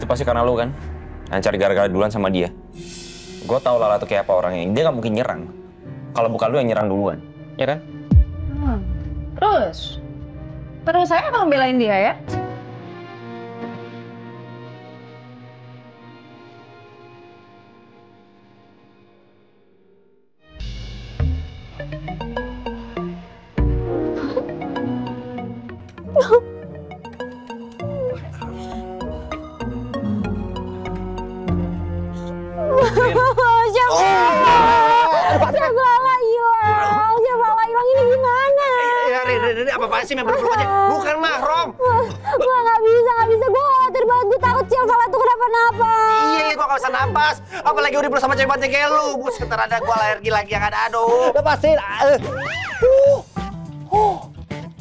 itu pasti karena lu kan yang cari gara-gara duluan sama dia. Gue tau Lala tuh kayak apa orangnya. Dia gak mungkin nyerang kalau bukan lu yang nyerang duluan, ya kan? Terus saya emang belain dia ya? Apa-apaan sih main peluk-peluk aja? Bukan mahram. Gua nggak bisa. Gua khawatir banget. Gua takut Sylvia tuh kenapa-napa. Iya, gua nggak usah napas. Apalagi udah bersama cewek banting kayak lu. Buset, ntar ada gua alergi lagi yang ada. Aduh. Lepasin.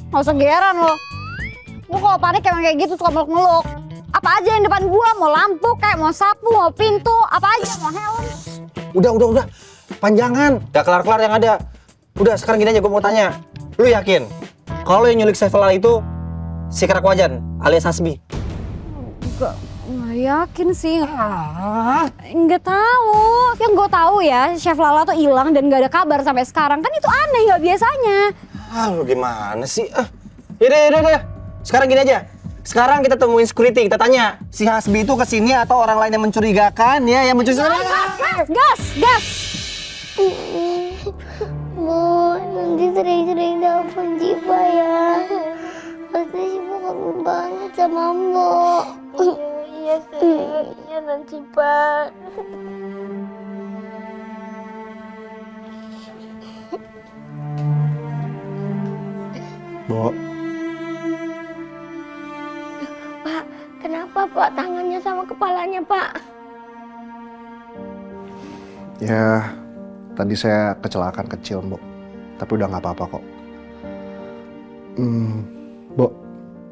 Nggak usah geran lo. Gua kalau panik emang kayak gitu suka meluk-meluk. Apa aja yang depan gua, mau lampu kayak mau sapu, mau pintu, apa aja, mau helm. Udah. Panjangan. Gak kelar-kelar yang ada. Udah, sekarang gini aja gua mau tanya. Lu yakin kalau yang nyulik Saifullah itu si Kerakwajan alias Hasbi? Nggak yakin sih. Nggak tahu. Yang gue tahu ya, Chef Lala tuh hilang dan nggak ada kabar sampai sekarang. Kan itu aneh, nggak biasanya. Lu gimana sih? Yaudah. Sekarang gini aja. Sekarang kita temuin security, kita tanya si Hasbi itu kesini atau orang lain yang mencurigakan ya, yang mencurigakan. Gas. Bu, nanti sering-sering telepon Cipa ya. Pasti Cipa kangen banget sama Mbok. Iya sayang, iya nanti Pak. Bo. Pak, kenapa Pak tangannya sama kepalanya Pak? Ya, tadi saya kecelakaan kecil, Mbok. Tapi udah nggak apa-apa kok.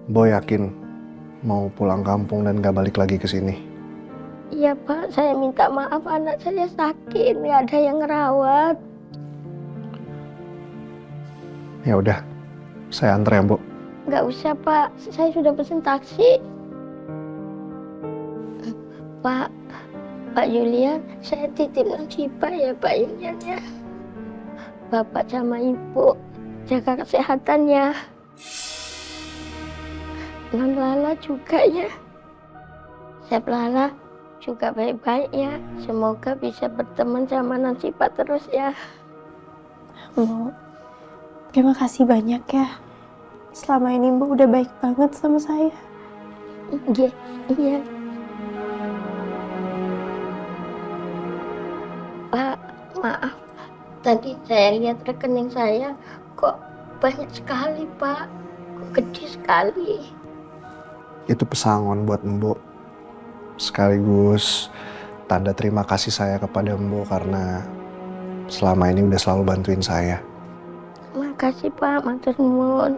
Mbok yakin mau pulang kampung dan nggak balik lagi ke sini? Iya Pak, saya minta maaf anak saya sakit, nggak ada yang ngerawat. Ya udah, saya antar ya, Mbok. Nggak usah Pak, saya sudah pesen taksi. Pak Julian, saya titip Cipa ya Pak Julian ya. Bapak sama Ibu jaga kesehatannya. Non Lala juga ya. Chef Lala juga baik-baik ya. Semoga bisa berteman sama Non Cipa terus ya. Bu, terima kasih banyak ya. Selama ini Bu udah baik banget sama saya. Iya. Pak, maaf. Tadi saya lihat rekening saya kok banyak sekali, Pak. Kok gede sekali. Itu pesangon buat Mbok. Sekaligus tanda terima kasih saya kepada Mbok karena selama ini udah selalu bantuin saya. Makasih, Pak. Matur nuwun.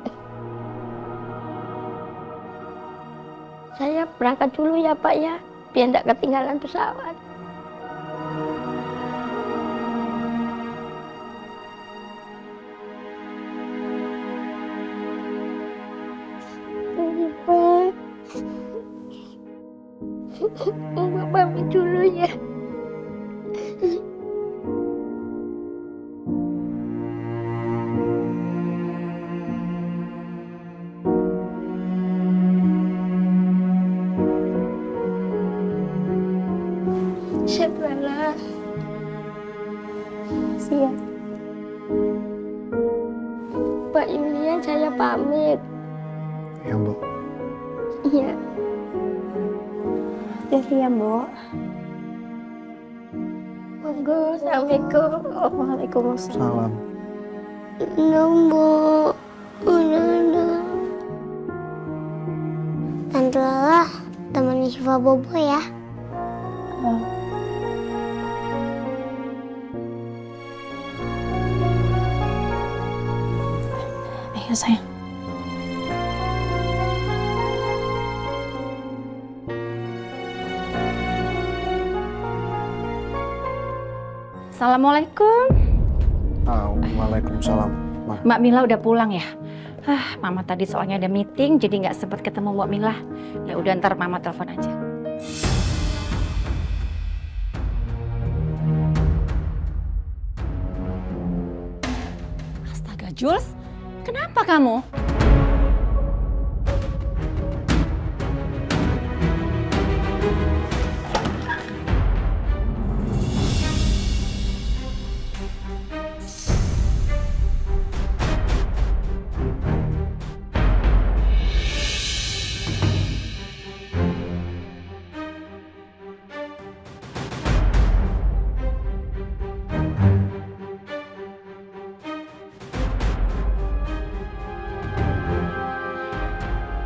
Saya berangkat dulu ya, Pak ya. Biar tidak ketinggalan pesawat. Mbak pamit dulu ya. Chef Lala. Siap. Pak Julian, saya pamit. Ya, Mbok. Iya. Jadi ya, Mbok. Monggo, assalamualaikum. Waalaikumsalam. Salam. Mbok. Udah. Tante Lala, temenin Syifa bobo ya. Ayo sayang. Assalamualaikum. Waalaikumsalam. Mbak Mila udah pulang ya? Mama tadi soalnya ada meeting, jadi nggak sempat ketemu Mbak Mila. Ya udah ntar Mama telepon aja. Astaga, Jules, kenapa kamu?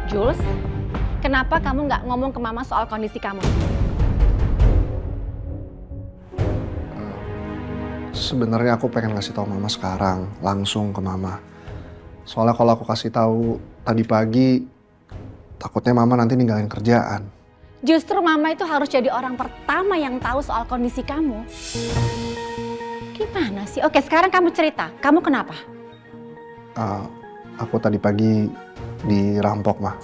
Jules, kenapa kamu nggak ngomong ke Mama soal kondisi kamu? Sebenarnya aku pengen ngasih tahu Mama sekarang, langsung ke Mama. Soalnya kalau aku kasih tahu tadi pagi, takutnya Mama nanti ninggalin kerjaan. Justru Mama itu harus jadi orang pertama yang tahu soal kondisi kamu. Gimana sih? Oke, sekarang kamu cerita. Kamu kenapa? Aku tadi pagi dirampok, Ma.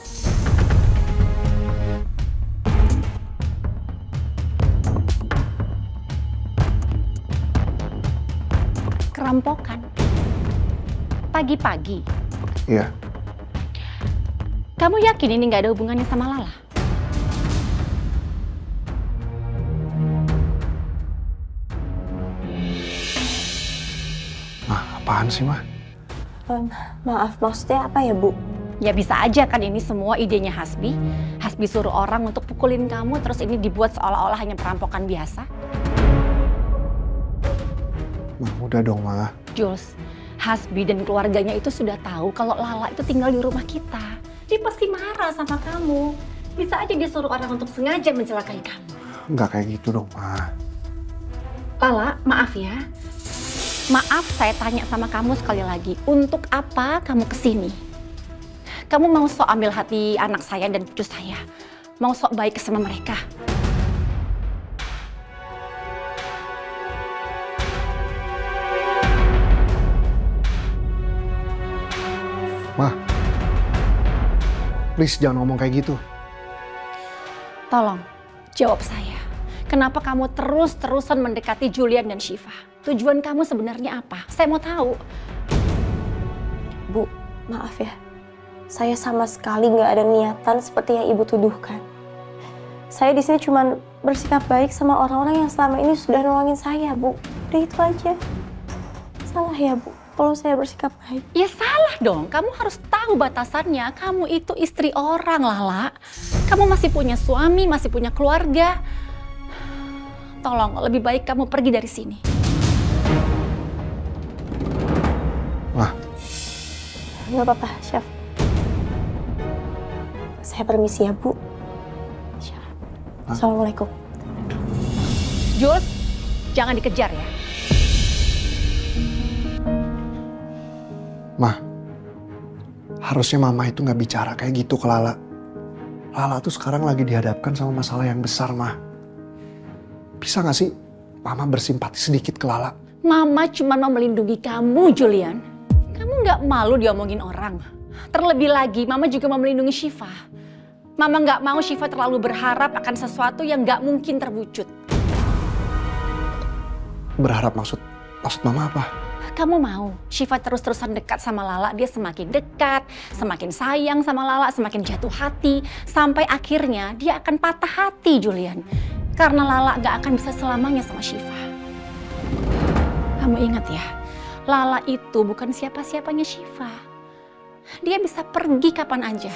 Kerampokan? Pagi-pagi? Iya. Kamu yakin ini nggak ada hubungannya sama Lala? Ma, apaan sih, Ma? Maaf, maksudnya apa ya, Bu? Ya bisa aja kan ini semua idenya Hasbi. Hasbi suruh orang untuk pukulin kamu, terus ini dibuat seolah-olah hanya perampokan biasa. Ma, udah dong, Ma. Jules, Hasbi dan keluarganya itu sudah tahu kalau Lala itu tinggal di rumah kita. Dia pasti marah sama kamu. Bisa aja dia suruh orang untuk sengaja mencelakai kamu. Nggak kayak gitu dong, Ma. Lala, maaf ya. Maaf saya tanya sama kamu sekali lagi. Untuk apa kamu kesini? Kamu mau sok ambil hati anak saya dan cucu saya? Mau sok baik sama mereka? Ma, please jangan ngomong kayak gitu. Tolong, jawab saya. Kenapa kamu terus-terusan mendekati Julian dan Syifa? Tujuan kamu sebenarnya apa? Saya mau tahu. Bu, maaf ya. Saya sama sekali nggak ada niatan seperti yang Ibu tuduhkan. Saya di sini cuma bersikap baik sama orang-orang yang selama ini sudah nolongin saya, Bu. Udah itu aja. Salah ya, Bu, kalau saya bersikap baik. Ya salah dong, kamu harus tahu batasannya. Kamu itu istri orang, Lala. Kamu masih punya suami, masih punya keluarga. Tolong, lebih baik kamu pergi dari sini. Wah. Nggak apa-apa, Chef. Saya permisi ya, Bu. Chef. Assalamualaikum. Jules, jangan dikejar ya. Ma, harusnya Mama itu nggak bicara kayak gitu ke Lala. Lala tuh sekarang lagi dihadapkan sama masalah yang besar, Ma. Bisa nggak sih Mama bersimpati sedikit ke Lala? Mama cuma mau melindungi kamu, Julian. Kamu nggak malu diomongin orang? Terlebih lagi, Mama juga mau melindungi Syifa. Mama nggak mau Syifa terlalu berharap akan sesuatu yang nggak mungkin terwujud. Berharap maksud Mama apa? Kamu mau Syifa terus-terusan dekat sama Lala, dia semakin dekat, semakin sayang sama Lala, semakin jatuh hati, sampai akhirnya dia akan patah hati, Julian. Karena Lala gak akan bisa selamanya sama Syifa. Kamu ingat ya, Lala itu bukan siapa-siapanya Syifa. Dia bisa pergi kapan aja.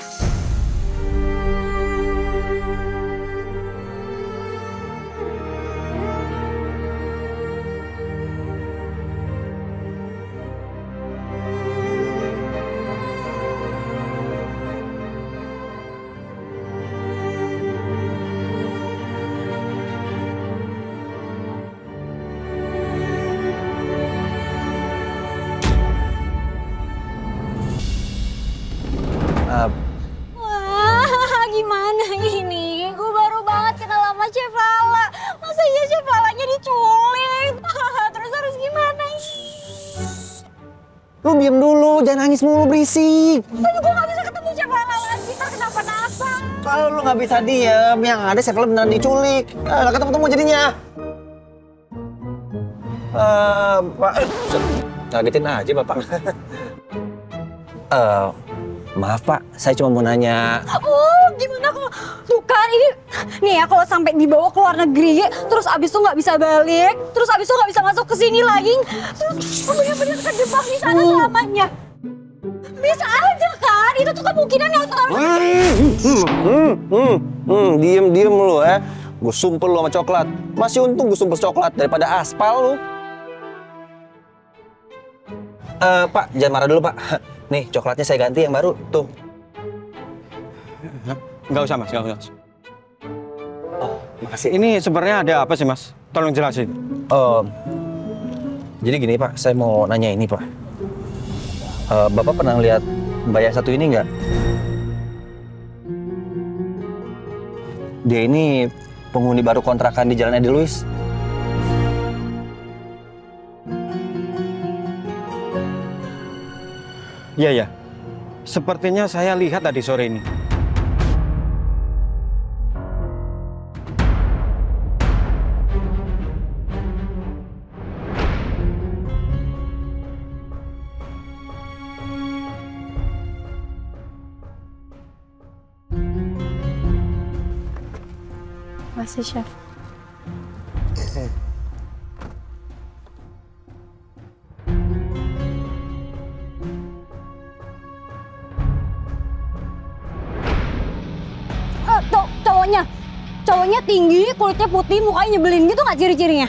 Wah, gimana ini? Gue baru banget kenal sama Chef Lala. Masa iya Chef Lalanya diculik? Terus harus gimana? Lu diem dulu, jangan nangis mulu, berisik. Tapi gue gak bisa ketemu Chef Lala lagi, ntar kenapa-napa. Kalau lu nggak bisa diem, yang ada Saifullah beneran diculik. Nggak ketemu-temu jadinya. Pak, ngagetin aja Bapak. Maaf Pak, saya cuma mau nanya. Oh, gimana kalau tuh kan ini nih ya, kalau sampai dibawa ke luar negeri, terus abis itu nggak bisa balik, terus abis itu nggak bisa masuk ke sini lagi, terus bener-bener kejebak di sana selamanya. Bisa aja kan? Itu tuh kemungkinan yang Diem lu ya. Gue sumpel lu sama coklat. Masih untung gue sumpel coklat daripada aspal lu. Pak, jangan marah dulu Pak. Nih coklatnya saya ganti yang baru tuh. Nggak usah Mas, nggak usah. Oh, makasih. Ini sebenarnya ada apa sih Mas? Tolong jelasin. Jadi gini Pak, saya mau nanya ini Pak. Bapak pernah lihat Mbak yang satu ini nggak? Dia ini penghuni baru kontrakan di Jalan Edi Luis. Iya, ya. Sepertinya saya lihat tadi sore ini. Makasih, Chef. Cowoknya tinggi, kulitnya putih, mukanya nyebelin gitu nggak ciri-cirinya?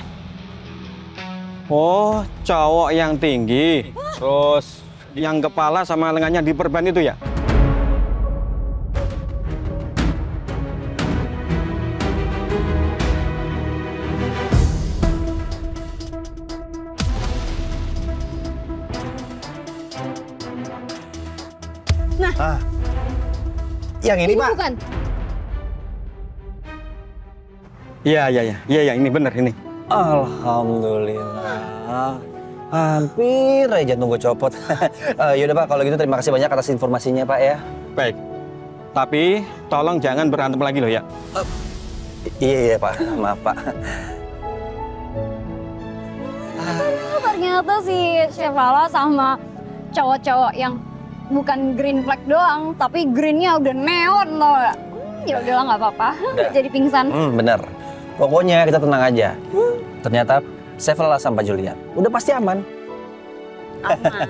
Oh, cowok yang tinggi. Terus yang kepala sama lengannya diperban itu ya? Nah, yang ini Pak. bukan? Iya, ini bener ini. Alhamdulillah. Hampir aja nunggu copot. Yaudah Pak, kalau gitu terima kasih banyak atas informasinya Pak ya. Baik. Tapi tolong jangan berantem lagi loh ya. Iya Pak, maaf Pak. Ternyata si Chef Lala sama cowok-cowok yang bukan green flag doang, tapi greennya udah neon loh. Ya udahlah nggak apa-apa. Jadi pingsan. Bener. Pokoknya kita tenang aja. Ternyata Saifullah sama Pak Julian udah pasti aman. Aman.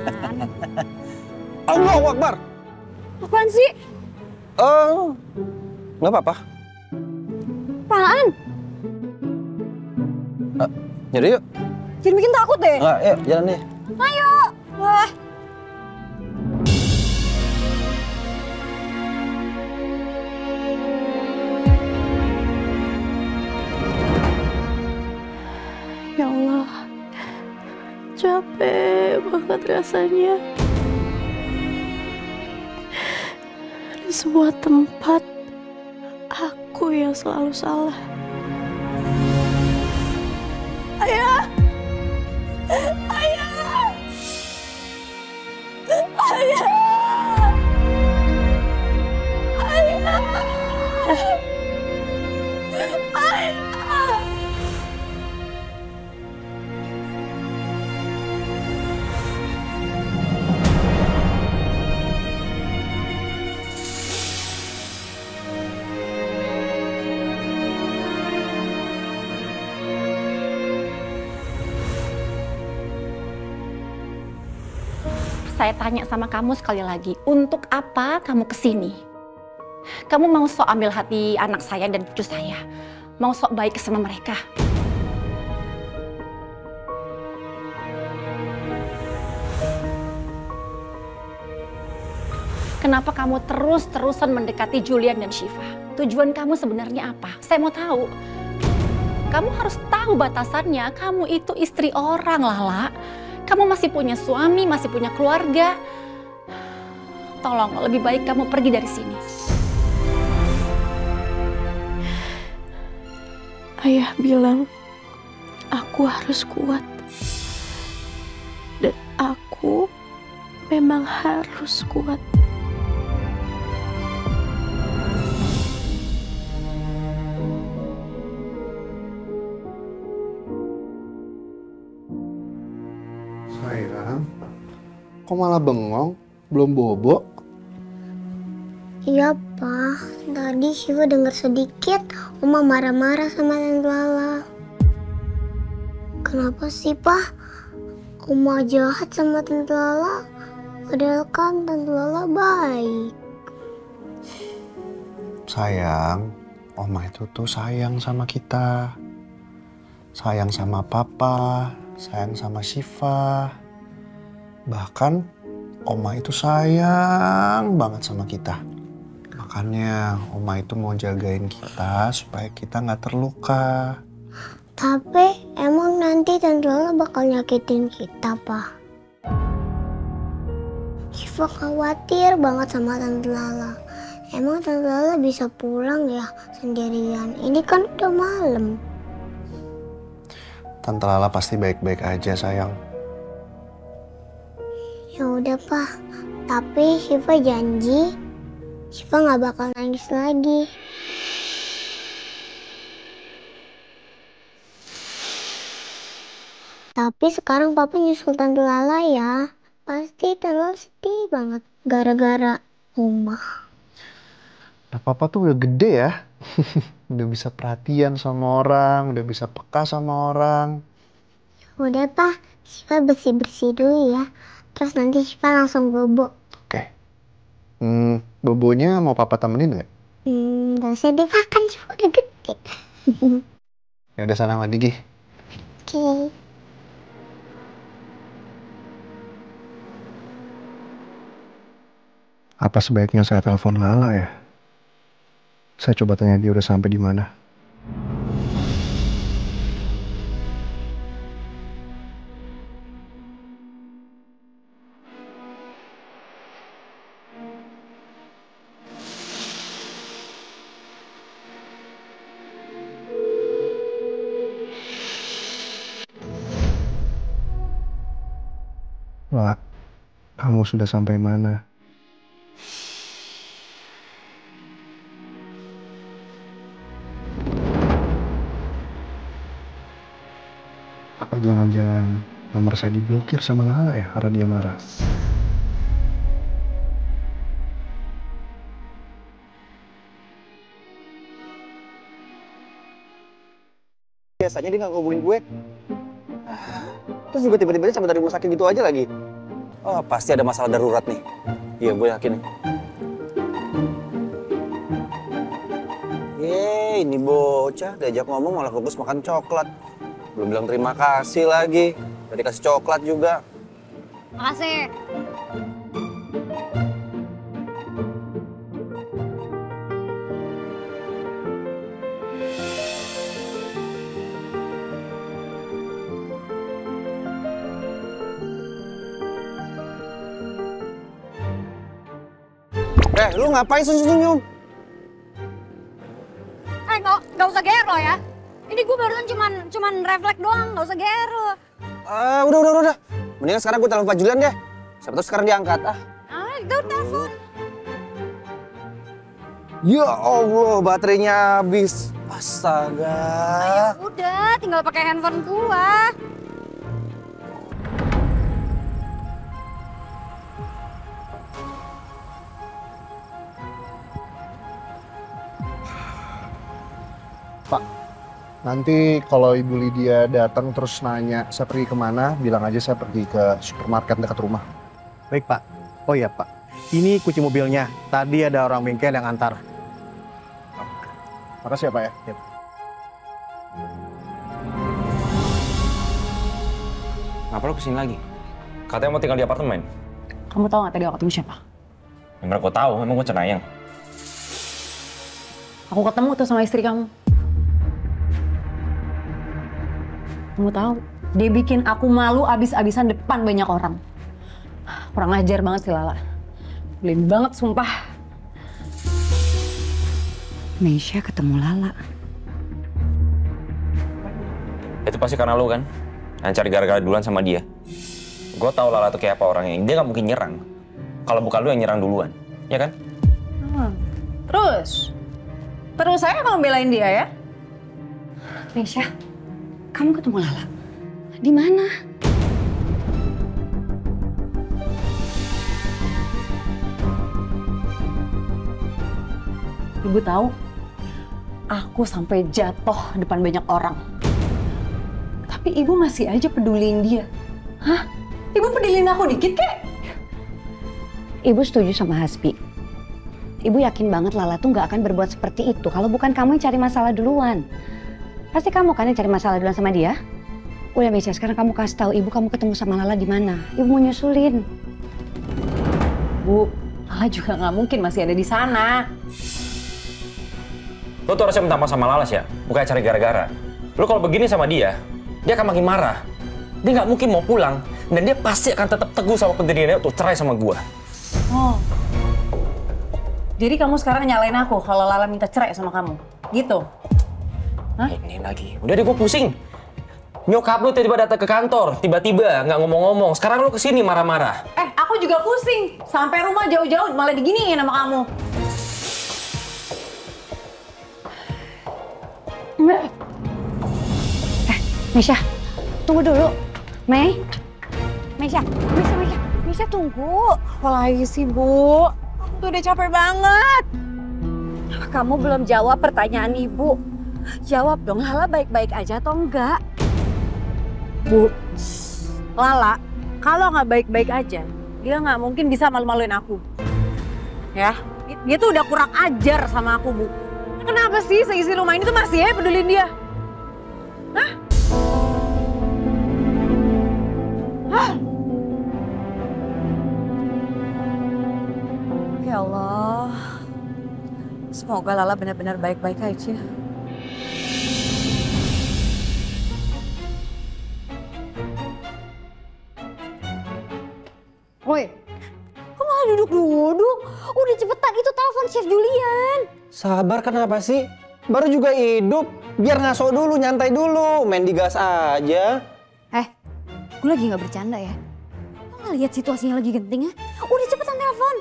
Allahu Akbar. Apaan sih? Nggak apa-apa. Apaan? Yaudah yuk. Jadi bikin takut deh. Nggak, yuk jalan deh. Ayo. Wah. Ya Allah, capek banget rasanya. Di sebuah tempat, aku yang selalu salah. Ayah! Ayah! Ayah! Ayah! Ayah! Saya tanya sama kamu sekali lagi, untuk apa kamu kesini? Kamu mau sok ambil hati anak saya dan cucu saya? Mau sok baik sama mereka? Kenapa kamu terus-terusan mendekati Julian dan Syifa? Tujuan kamu sebenarnya apa? Saya mau tahu. Kamu harus tahu batasannya, kamu itu istri orang, Lala. Kamu masih punya suami, masih punya keluarga. Tolong, lebih baik kamu pergi dari sini. Ayah bilang, aku harus kuat. Dan aku memang harus kuat. Kok malah bengong? Belum bobo? Iya, Pak. Tadi Syifa dengar sedikit Oma marah-marah sama Tante Lala. Kenapa sih, Pak? Oma jahat sama Tante Lala? Padahal kan Tante Lala baik. Sayang, Oma itu tuh sayang sama kita. Sayang sama Papa, sayang sama Syifa. Bahkan Oma itu sayang banget sama kita. Makanya Oma itu mau jagain kita supaya kita nggak terluka. Tapi emang nanti Tante Lala bakal nyakitin kita, Pak. Syifa khawatir banget sama Tante Lala. Emang Tante Lala bisa pulang ya sendirian? Ini kan udah malam. Tante Lala pasti baik-baik aja, sayang. Ya udah, Pak. Tapi Syifa janji Syifa nggak bakal nangis lagi. Tapi sekarang Papa nyusul Tante Lala ya. Pasti Tante Lala sedih banget gara-gara Oma. Nah, Papa tuh udah gede ya. Udah bisa perhatian sama orang, udah bisa peka sama orang. Udah, Pak. Syifa bersih-bersih dulu ya. Terus nanti Syifa langsung bobo. Oke. Bobonya mau Papa temenin nggak? Gak usah deh, Pak. Kan Syifa udah gede. Ya udah sana mandi, Gi. Oke. Apa sebaiknya saya telepon Lala ya? Saya coba tanya dia udah sampai di mana. Wah, kamu sudah sampai mana? Apa jangan-jangan nomor saya diblokir sama Lala ya karena dia marah? Biasanya dia nggak ngomongin gue. Terus juga tiba-tiba dia cabut dari rumah sakit gitu aja lagi. Oh, pasti ada masalah darurat nih. Iya, gue yakin nih. Ini bocah diajak ngomong malah fokus makan coklat. Belum bilang terima kasih lagi. Udah dikasih coklat juga. Makasih. Lu ngapain senyum-senyum? Nggak usah gero ya. Ini gue barusan cuman refleks doang, nggak usah gero. Udah. Mendingan sekarang gue telepon Pak Julian deh. Siapa tahu sekarang diangkat. Itu telepon. Ya Allah, baterainya habis. Astaga. Udah, tinggal pakai handphone gua. Pak, nanti kalau Ibu Lydia datang terus nanya saya pergi kemana, bilang aja saya pergi ke supermarket dekat rumah. Baik, Pak. Oh iya, Pak. Ini kunci mobilnya. Tadi ada orang bengkel yang antar. Makasih ya, Pak ya. Yep. Ngapa lo kesini lagi? Katanya mau tinggal di apartemen. Kamu tahu nggak tadi aku ketemu siapa? Yang gue tahu, emang gue cenayang. Aku ketemu tuh sama istri kamu. Kamu tahu, dia bikin aku malu abis-abisan depan banyak orang. Kurang ajar banget sih Lala. Belin banget sumpah. Meisha ketemu Lala. Itu pasti karena lo kan? Yang cari gara-gara duluan sama dia. Gue tahu Lala tuh kayak apa orangnya. Dia nggak mungkin nyerang. Kalau bukan lo yang nyerang duluan, ya kan? Terus saya kamu belain dia ya? Meisha, kamu ketemu Lala? Di mana? Ibu tahu, aku sampai jatuh depan banyak orang. Tapi ibu masih aja peduliin dia. Hah? Ibu peduliin aku dikit kek? Ibu setuju sama Hasbi. Ibu yakin banget Lala tuh nggak akan berbuat seperti itu kalau bukan kamu yang cari masalah duluan. Pasti kamu kan yang cari masalah duluan sama dia? Udah Mesya, sekarang kamu kasih tahu ibu kamu ketemu sama Lala di mana. Ibu mau nyusulin. Bu, Lala juga nggak mungkin masih ada di sana. Lo tuh harusnya minta maaf sama Lalas ya, bukan cari gara-gara. Lo kalau begini sama dia akan makin marah. Dia nggak mungkin mau pulang, dan dia pasti akan tetap teguh sama pendiriannya untuk cerai sama gua. Oh, jadi kamu sekarang nyalain aku kalau Lala minta cerai sama kamu, gitu? Hah? Ini lagi, udah deh gua pusing. Nyokap lu tiba-tiba datang ke kantor, tiba-tiba nggak ngomong-ngomong. Sekarang lu kesini marah-marah. Aku juga pusing. Sampai rumah jauh-jauh malah diginiin sama kamu. Mesya, tunggu dulu. Mesya tunggu. Apalagi sih, Bu? Aku tuh udah capek banget. Kamu belum jawab pertanyaan Ibu. Jawab dong, Lala baik-baik aja atau enggak? Bu, Lala, kalau nggak baik-baik aja, dia nggak mungkin bisa malu-maluin aku. Ya, dia tuh udah kurang ajar sama aku, Bu. Kenapa sih seisi rumah ini tuh masih ya pedulin dia? Hah? Hah? Ya Allah, semoga Lala benar-benar baik-baik aja. Woi, kok malah duduk-duduk? Udah cepetan, itu telepon Chef Julian. Sabar kenapa sih? Baru juga hidup, biar ngaso dulu, nyantai dulu, main digas aja. Gue lagi nggak bercanda ya. Lo nggak lihat situasinya lagi genting ya? Udah cepetan telepon.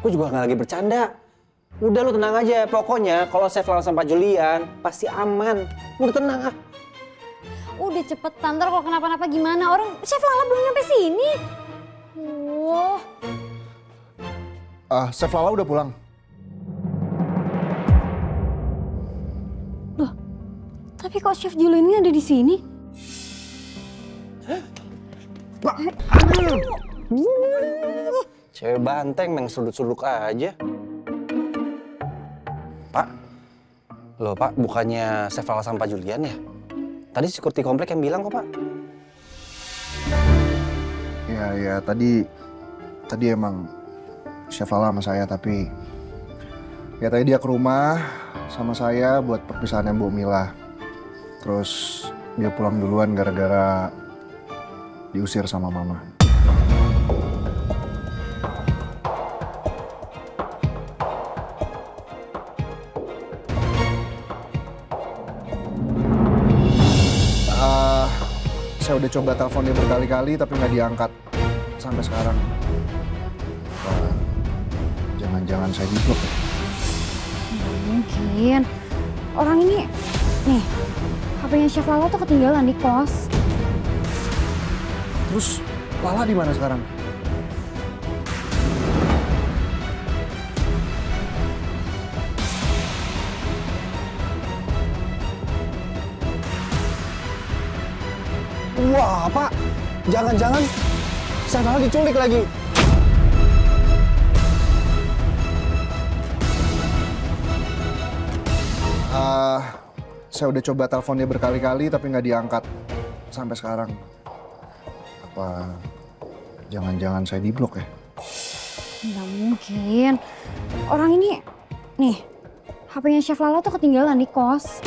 Gue juga nggak lagi bercanda. Udah lu tenang aja, pokoknya kalau Chef Lala sama Pak Julian pasti aman. Udah tenang ah. Udah cepetan, ntar kalau kenapa-napa gimana? Orang Chef Lala belum nyampe sini. Wah. Chef Lala udah pulang. Loh, tapi kok Chef Julian ini ada di sini? Pak. Cewek banteng main sudut-suduk aja. Pak. Loh Pak, bukannya Chef Lala sama Pak Julian ya? Tadi security komplek yang bilang kok Pak. Ya tadi emang Chef Lala sama saya, tapi ya tadi dia ke rumah sama saya buat perpisahannya Bu Mila. Terus dia pulang duluan gara-gara diusir sama Mama. Saya udah coba telepon dia berkali-kali tapi nggak diangkat sampai sekarang. Jangan-jangan saya diblok ya? Nggak mungkin. Orang ini, nih, HP-nya Chef Lala tuh ketinggalan di kos. Terus Lala di mana sekarang? Wah Pak, jangan-jangan Chef Lala diculik lagi. Saya udah coba telepon dia berkali-kali tapi nggak diangkat sampai sekarang. Apa jangan-jangan saya diblok ya? Nggak mungkin. Orang ini, nih, HP-nya Chef Lala tuh ketinggalan di kos.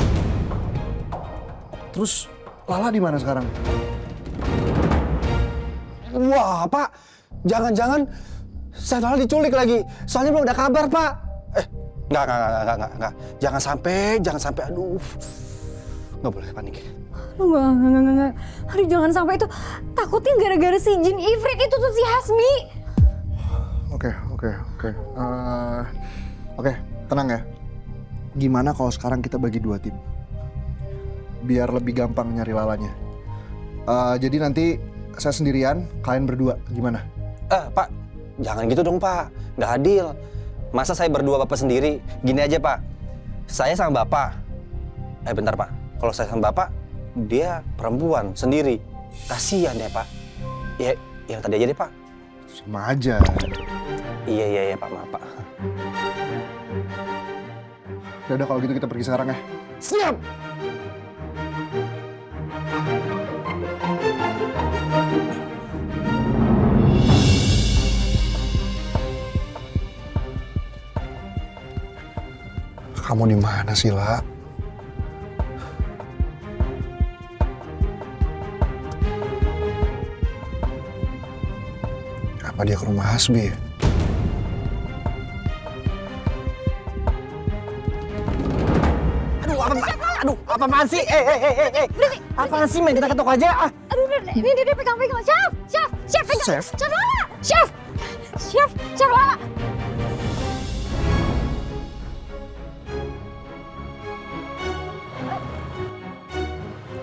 Terus Lala di mana sekarang? Wah Pak, jangan-jangan Chef Lala diculik lagi. Soalnya belum ada kabar Pak. Enggak. Jangan sampai, aduh. Nggak boleh panik. Enggak. Aduh, jangan sampai itu. Takutnya gara-gara si Jin Ifrit itu tuh si Hasmi. Oke, tenang ya. Gimana kalau sekarang kita bagi 2 tim? Biar lebih gampang nyari Lalanya. Jadi nanti saya sendirian, kalian berdua. Gimana? Pak, jangan gitu dong Pak. Nggak adil. Masa saya berdua bapak sendiri? Gini aja Pak, saya sama bapak. Bentar Pak, kalau saya sama bapak, dia perempuan sendiri. Kasihan ya Pak. Ya, yang tadi aja deh Pak. Sama aja. Iya Pak, maaf Pak. Udah kalau gitu kita pergi sekarang ya. Siap! Kamu di mana sih, La? Apa dia ke rumah Hasbi ya? Apaan sih? Apaan sih, men? Kita ketok aja. Aduh, ini pegang. Chef, pegang. Chef? Chef Lala. Chef Lala.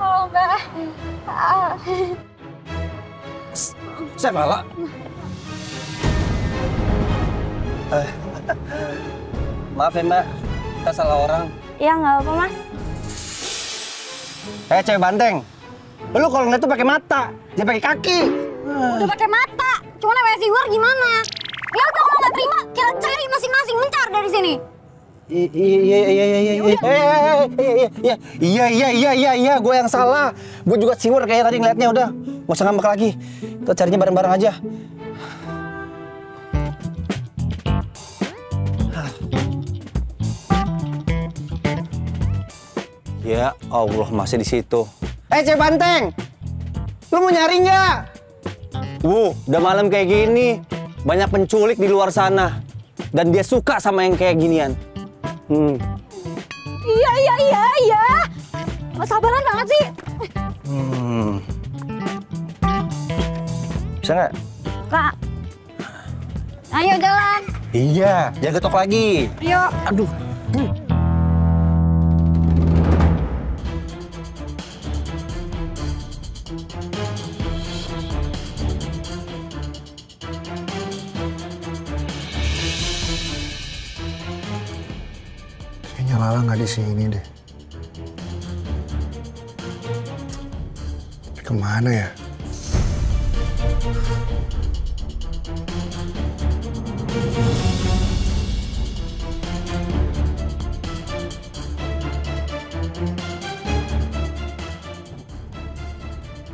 Oh, Mbak. Chef Lala. Maaf ya Mbak, kita salah orang. Ya nggak apa Mas. Cewek banteng. Lu kalau ngeliat tuh pakai mata, jangan pakai kaki. Udah pakai mata. Cuman WC luar gimana? Ya udah kalau nggak terima, kita cari masing-masing, mencar dari sini. Iya, gue yang salah. Gue juga siwur kayak tadi ngeliatnya, udah. Nggak usah ngambek lagi. Kita carinya bareng-bareng aja. Ya Allah, masih di situ. Cewek banteng, lu mau nyari nggak? Udah malam kayak gini, banyak penculik di luar sana, dan dia suka sama yang kayak ginian. Iya. Nggak sabaran banget sih. Bisa nggak? Kak. Ayo jalan. Iya, jangan getok lagi. Ayo. Aduh. Kayaknya Lala nggak di sini deh. Tapi kemana ya?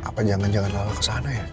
Apa jangan-jangan Lala ke sana ya?